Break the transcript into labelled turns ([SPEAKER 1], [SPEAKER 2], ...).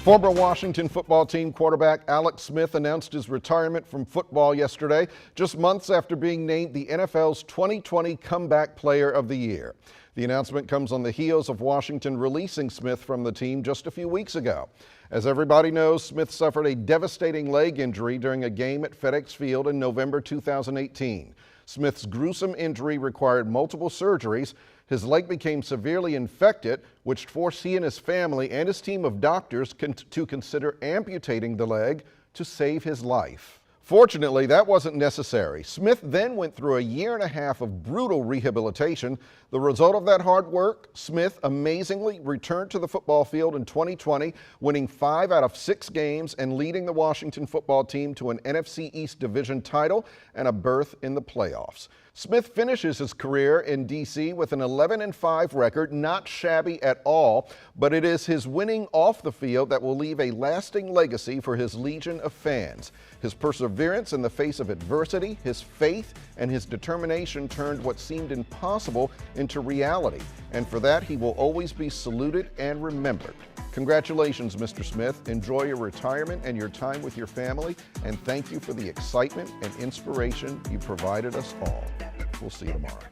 [SPEAKER 1] Former Washington football team quarterback Alex Smith announced his retirement from football yesterday, just months after being named the NFL's 2020 Comeback Player of the Year. The announcement comes on the heels of Washington releasing Smith from the team just a few weeks ago. As everybody knows, Smith suffered a devastating leg injury during a game at FedEx Field in November 2018. Smith's gruesome injury required multiple surgeries. His leg became severely infected, which forced he and his family and his team of doctors to consider amputating the leg to save his life. Fortunately, that wasn't necessary. Smith then went through a year and a half of brutal rehabilitation. The result of that hard work, Smith amazingly returned to the football field in 2020, winning 5 out of 6 games and leading the Washington football team to an NFC East division title and a berth in the playoffs. Smith finishes his career in D.C. with an 11-5 record, not shabby at all, but it is his winning off the field that will leave a lasting legacy for his legion of fans. His perseverance in the face of adversity, his faith, and his determination turned what seemed impossible into reality, and for that he will always be saluted and remembered. Congratulations, Mr. Smith. Enjoy your retirement and your time with your family, and thank you for the excitement and inspiration you provided us all. We'll see you tomorrow.